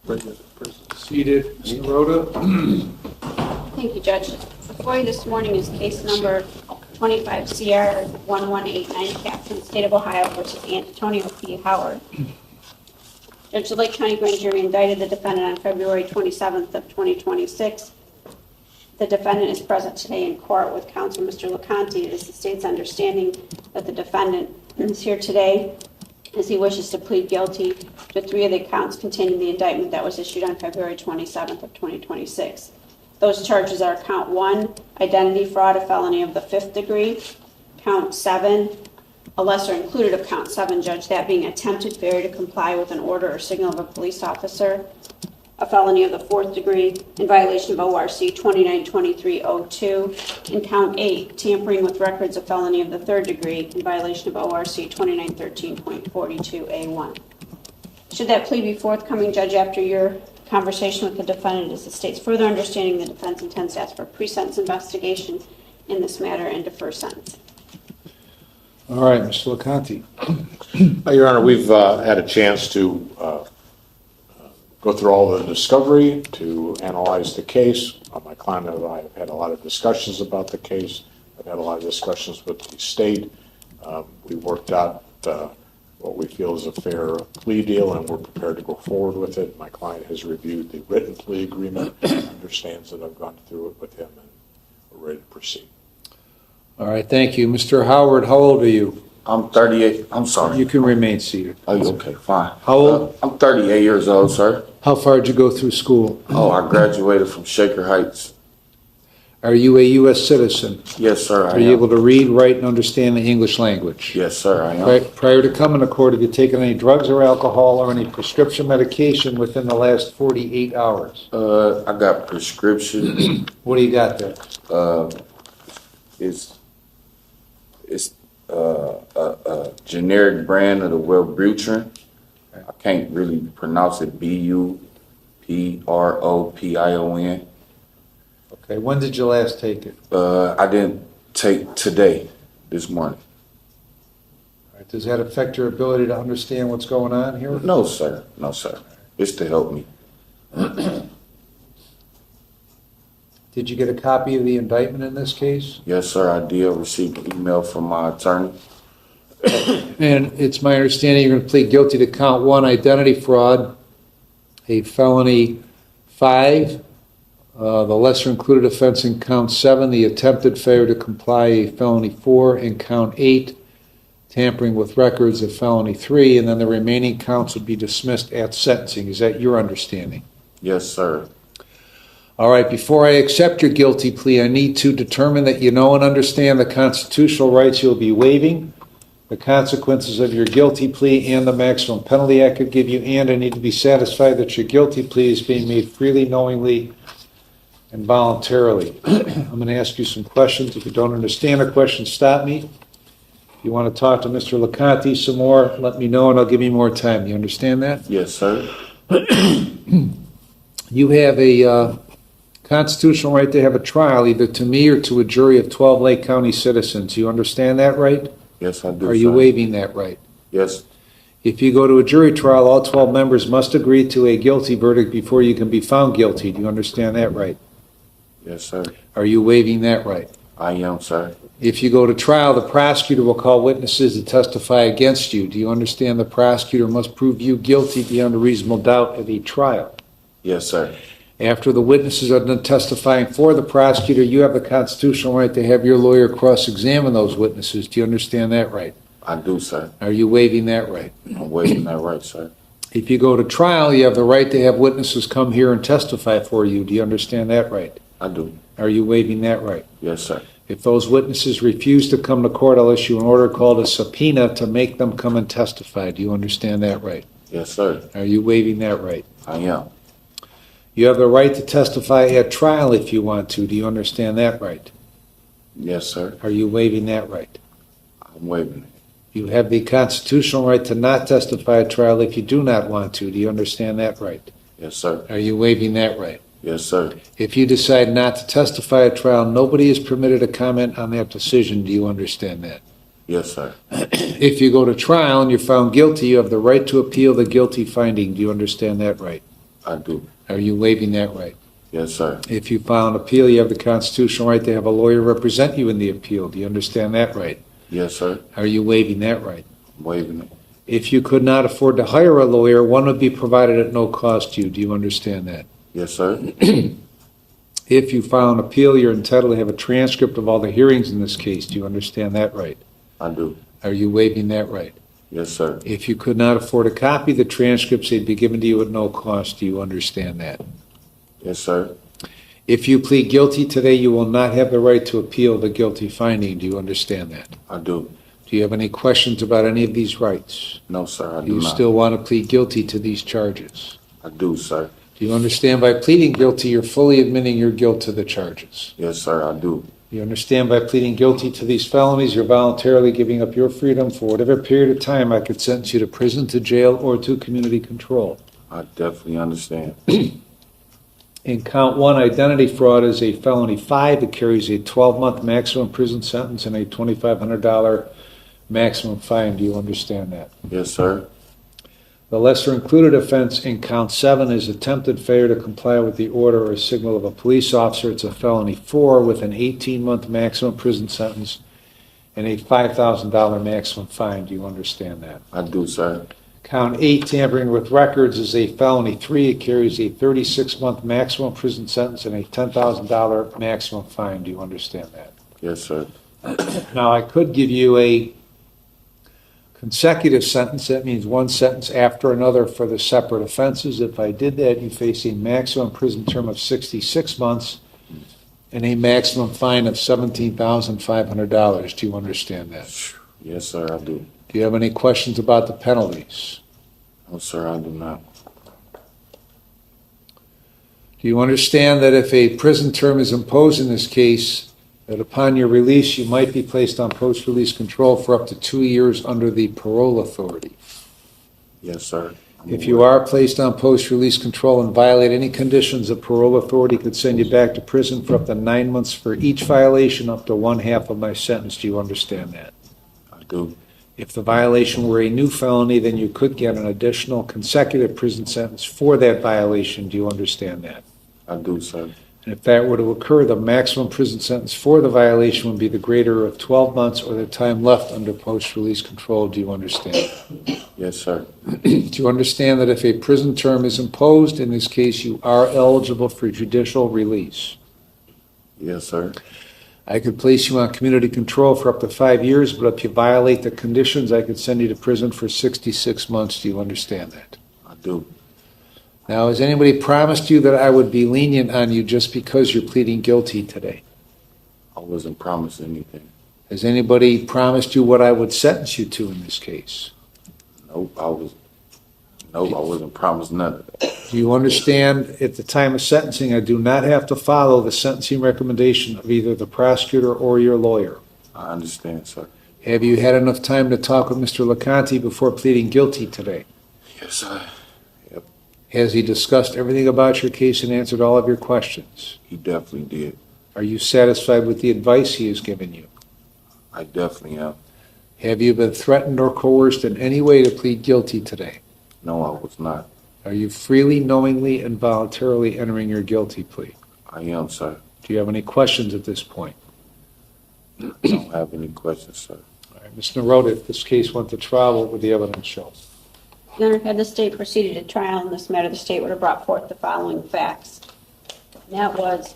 Seated. Mr. Rhoda. Thank you, Judge. Before you this morning is case number 25 CR 1189, Captain, State of Ohio versus Antonio P. Howard. Judge, the Lake County Grand Jury indicted the defendant on February 27th of 2026. The defendant is present today in court with counsel Mr. LeConte. It is the state's understanding that the defendant is here today as he wishes to plead guilty to 3 of the counts containing the indictment that was issued on February 27th of 2026. Those charges are count 1, identity fraud, a felony of the 5th degree, count 7, a lesser included of count 7, Judge, that being attempted failure to comply with an order or signal of a police officer, a felony of the 4th degree in violation of ORC 292302, and count 8, tampering with records, a felony of the 3rd degree in violation of ORC 2913.42A1. Should that plea be forthcoming, Judge, after your conversation with the defendant, is the state's further understanding the defense intends to ask for pre-sentence investigation in this matter and defer sentencing? All right, Mr. LeConte. Your Honor, we've had a chance to go through all the discovery, to analyze the case. My client and I have had a lot of discussions about the case. I've had a lot of discussions with the state. We worked out what we feel is a fair plea deal, and we're prepared to go forward with it. My client has reviewed the written plea agreement, understands that I've gone through it with him, and we're ready to proceed. All right, thank you. Mr. Howard, how old are you? I'm 38. I'm sorry. You can remain seated. Oh, okay, fine. How old? I'm 38 years old, sir. How far did you go through school? Oh, I graduated from Shaker Heights. Are you a U.S. citizen? Yes, sir, I am. Are you able to read, write, and understand the English language? Yes, sir, I am. Prior to coming to court, have you taken any drugs or alcohol or any prescription medication within the last 48 hours? I got prescription. What do you got there? It's a generic brand of the Wellbutrin. I can't really pronounce it. Buproppion. Okay, when did you last take it? I didn't take today, this morning. All right, does that affect your ability to understand what's going on here? No, sir. No, sir. It's to help me. Did you get a copy of the indictment in this case? Yes, sir, I did receive an email from my attorney. And it's my understanding you're going to plead guilty to count 1, identity fraud, a felony 5, the lesser included offense in count 7, the attempted failure to comply, a felony 4, and count 8, tampering with records, a felony 3, and then the remaining counts would be dismissed at sentencing. Is that your understanding? Yes, sir. All right, before I accept your guilty plea, I need to determine that you know and understand the constitutional rights you'll be waiving, the consequences of your guilty plea, and the maximum penalty I could give you, and I need to be satisfied that your guilty plea is being made freely, knowingly, and voluntarily. I'm going to ask you some questions. If you don't understand a question, stop me. If you want to talk to Mr. LeConte some more, let me know and I'll give you more time. You understand that? Yes, sir. You have a constitutional right to have a trial, either to me or to a jury of 12 Lake County citizens. You understand that right? Yes, I do, Are you sir. waiving that right? Yes. If you go to a jury trial, all 12 members must agree to a guilty verdict before you can be found guilty. Do you understand that right? Yes, sir. Are you waiving that right? I am, sir. If you go to trial, the prosecutor will call witnesses to testify against you. Do you understand the prosecutor must prove you guilty beyond a reasonable doubt at a trial? Yes, sir. After the witnesses are done testifying for the prosecutor, you have the constitutional right to have your lawyer cross-examine those witnesses. Do you understand that right? I do, sir. Are you waiving that right? I'm waiving that right, sir. If you go to trial, you have the right to have witnesses come here and testify for you. Do you understand that right? I do. Are you waiving that right? Yes, sir. If those witnesses refuse to come to court, I'll issue an order called a subpoena to make them come and testify. Do you understand that right? Yes, sir. Are you waiving that right? I am. You have the right to testify at trial if you want to. Do you understand that right? Yes, sir. Are you waiving that right? I'm waiving it. You have the constitutional right to not testify at trial if you do not want to. Do you understand that right? Yes, sir. Are you waiving that right? Yes, sir. If you decide not to testify at trial, nobody is permitted to comment on that decision. Do you understand that? Yes, sir. If you go to trial and you're found guilty, you have the right to appeal the guilty finding. Do you understand that right? I do. Are you waiving that right? Yes, sir. If you file an appeal, you have the constitutional right to have a lawyer represent you in the appeal. Do you understand that right? Yes, sir. Are you waiving that right? I'm waiving it. If you could not afford to hire a lawyer, one would be provided at no cost to you. Do you understand that? Yes, sir. If you file an appeal, you're entitled to have a transcript of all the hearings in this case. Do you understand that right? I do. Are you waiving that right? Yes, sir. If you could not afford a copy, the transcripts, they'd be given to you at no cost. Do you understand that? Yes, sir. If you plead guilty today, you will not have the right to appeal the guilty finding. Do you understand that? I do. Do you have any questions about any of these rights? No, sir, I Do do you not. still want to plead guilty to these charges? I do, sir. Do you understand by pleading guilty, you're fully admitting your guilt to the charges? Yes, sir, I do. You understand by pleading guilty to these felonies, you're voluntarily giving up your freedom for whatever period of time I could sentence you to prison, to jail, or to community control. I definitely understand. In count one, identity fraud is a felony 5. It carries a 12-month maximum prison sentence and a $2,500 maximum fine. Do you understand that? Yes, sir. The lesser included offense in count 7 is attempted failure to comply with the order or signal of a police officer. It's a felony 4 with an 18-month maximum prison sentence and a $5,000 maximum fine. Do you understand that? I do, sir. Count 8, tampering with records, is a felony 3. It carries a 36-month maximum prison sentence and a $10,000 maximum fine. Do you understand that? Yes, sir. Now, I could give you a consecutive sentence. That means one sentence after another for the separate offenses. If I did that, you face a maximum prison term of 66 months and a maximum fine of $17,500. Do you understand that? Yes, sir, I do. Do you have any questions about the penalties? No, sir, I do not. Do you understand that if a prison term is imposed in this case, that upon your release, you might be placed on post-release control for up to 2 years under the parole authority? Yes, sir. If you are placed on post-release control and violate any conditions, the parole authority could send you back to prison for up to 9 months for each violation, up to 1/2 of my sentence. Do you understand that? I do. If the violation were a new felony, then you could get an additional consecutive prison sentence for that violation. Do you understand that? I do, sir. And if that were to occur, the maximum prison sentence for the violation would be the greater of 12 months or the time left under post-release control. Do you understand? Yes, sir. Do you understand that if a prison term is imposed, in this case, you are eligible for judicial release? Yes, sir. I could place you on community control for up to 5 years, but if you violate the conditions, I could send you to prison for 66 months. Do you understand that? I do. Now, has anybody promised you that I would be lenient on you just because you're pleading guilty today? I wasn't promised anything. Has anybody promised you what I would sentence you to in this case? Nope, I wasn't promised none of that. Do you understand, at the time of sentencing, I do not have to follow the sentencing recommendation of either the prosecutor or your lawyer? I understand, sir. Have you had enough time to talk with Mr. LeConte before pleading guilty today? Yes, sir. Has he discussed everything about your case and answered all of your questions? He definitely did. Are you satisfied with the advice he has given you? I definitely am. Have you been threatened or coerced in any way to plead guilty today? No, I was not. Are you freely, knowingly, and voluntarily entering your guilty plea? I am, sir. Do you have any questions at this point? I don't have any questions, sir. All right, Ms. Narota, if this case went to trial, what would the evidence show? Your Honor, had the state proceeded to trial in this matter, the state would have brought forth the following facts. And that was,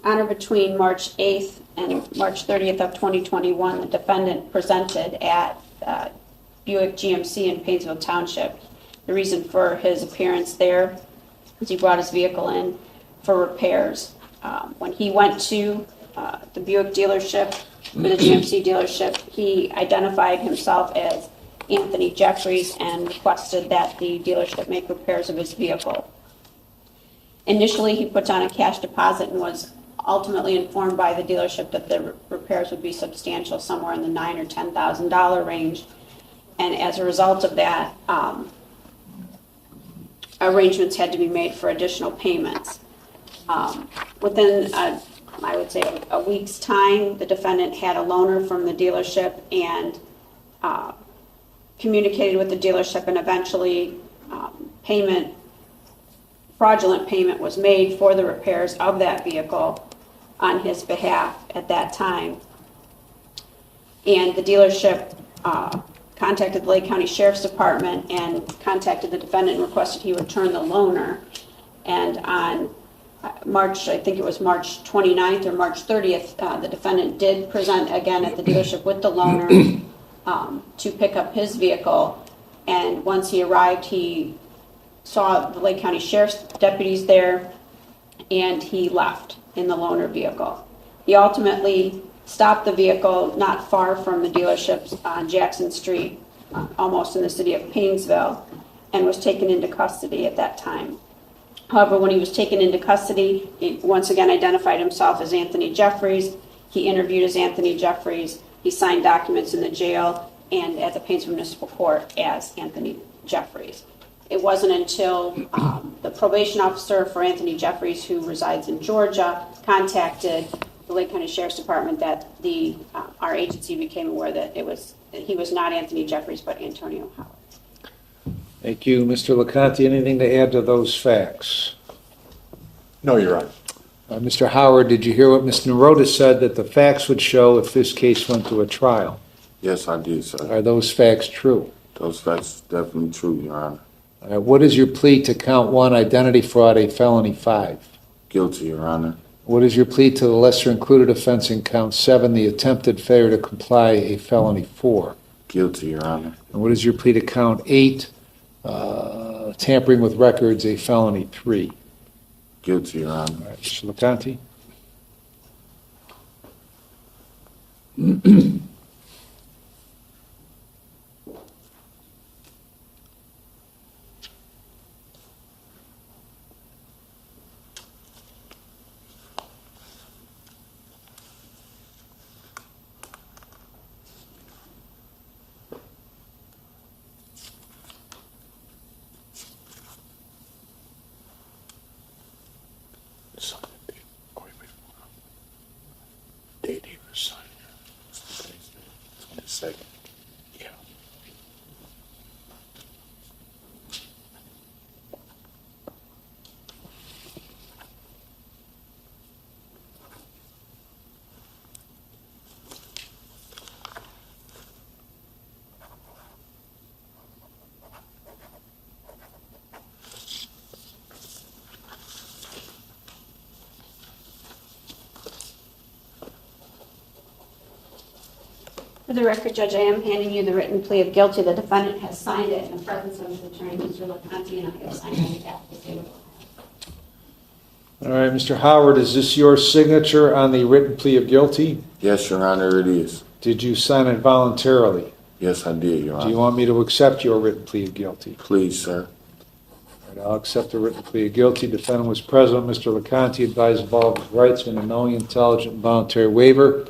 on or between March 8th and March 30th of 2021, the defendant presented at Buick GMC in Painesville Township. The reason for his appearance there is he brought his vehicle in for repairs. When he went to the Buick dealership, or the GMC dealership, he identified himself as Anthony Jeffries and requested that the dealership make repairs of his vehicle. Initially, he put down a cash deposit and was ultimately informed by the dealership that the repairs would be substantial, somewhere in the $9,000 or $10,000 range. And as a result of that, arrangements had to be made for additional payments. Within, I would say, a week's time, the defendant had a loaner from the dealership and communicated with the dealership, and eventually payment fraudulent payment was made for the repairs of that vehicle on his behalf at that time. And the dealership contacted the Lake County Sheriff's Department and contacted the defendant and requested he return the loaner. And on March, I think it was March 29th or March 30th, the defendant did present again at the dealership with the loaner to pick up his vehicle. And once he arrived, he saw the Lake County Sheriff's deputies there, and he left in the loaner vehicle. He ultimately stopped the vehicle not far from the dealerships on Jackson Street, almost in the city of Painesville, and was taken into custody at that time. However, when he was taken into custody, he once again identified himself as Anthony Jeffries. He interviewed as Anthony Jeffries. He signed documents in the jail and at the Painesville Municipal Court as Anthony Jeffries. It wasn't until the probation officer for Anthony Jeffries, who resides in Georgia, contacted the Lake County Sheriff's Department that our agency became aware that he was not Anthony Jeffries but Antonio Howard. Thank you. Mr. LeConte, anything to add to those facts? No, Your Honor. Mr. Howard, did you hear what Ms. Naroda said, that the facts would show if this case went to a trial? Yes, I did, sir. Are those facts true? Those facts are definitely true, Your Honor. What is your plea to count 1, identity fraud, a felony 5? Guilty, Your Honor. What is your plea to the lesser included offense in count 7, the attempted failure to comply, a felony 4? Guilty, Your Honor. And what is your plea to count 8, tampering with records, a felony 3? Guilty, Your Honor. All right, Mr. LeConte? Date he was signed. In a second. Yeah. For the record, Judge, I am handing you the written plea of guilty. The defendant has signed it in the presence of his attorney, Mr. LeConte, and I have signed it on behalf of the state of Ohio. All right, Mr. Howard, is this your signature on the written plea of guilty? Yes, Your Honor, it is. Did you sign it voluntarily? Yes, I did, Your Honor. Do you want me to accept your written plea of guilty? Please, sir. All right, I'll accept the written plea of guilty. Defendant was present. Mr. LeConte advised of all of his rights in a knowing, intelligent, and voluntary waiver.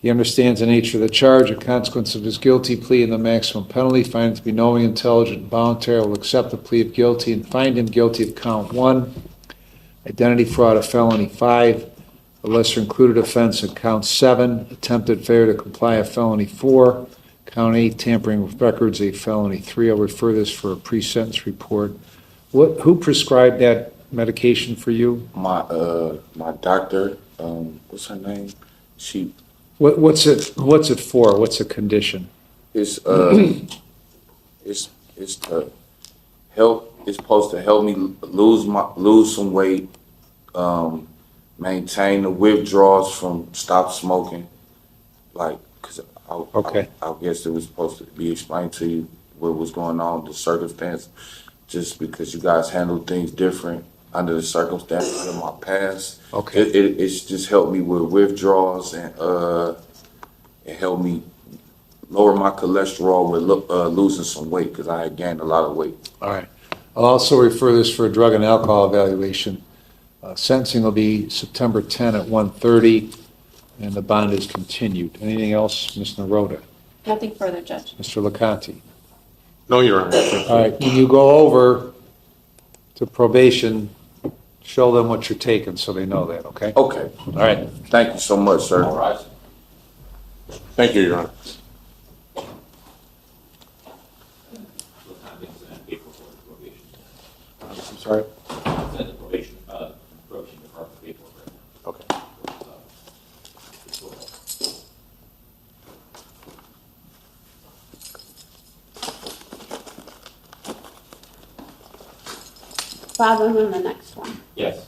He understands the nature of the charge, the consequence of his guilty plea, and the maximum penalty. Find it to be knowing, intelligent, and voluntary. Will accept the plea of guilty and find him guilty of count 1, identity fraud, a felony 5, a lesser included offense at count 7, attempted failure to comply, a felony 4, count 8, tampering with records, a felony 3. I'll refer this for a pre-sentence report. Who prescribed that medication for you? My doctor, what's her name? What's it for? What's the condition? It's to help. It's supposed to help me lose some weight, maintain the withdrawals from stop smoking. I guess it was supposed to be explained to you what was going on, the circumstance, just because you guys handle things different under the circumstances of my past. Okay. It's just helped me with withdrawals and it helped me lower my cholesterol with losing some weight because I had gained a lot of weight. All right. I'll also refer this for a drug and alcohol evaluation. Sentencing will be September 10 at 1:30, and the bond is continued. Anything else, Ms. Naroda? Nothing further, Judge. Mr. LeConte? No, Your Honor. All right. When you go over to probation, show them what you're taking so they know that, okay? Okay. All right. Thank you so much, sir. All right. Thank you, Your Honor. I'm sorry? Bob, I'm on the next one. Yes.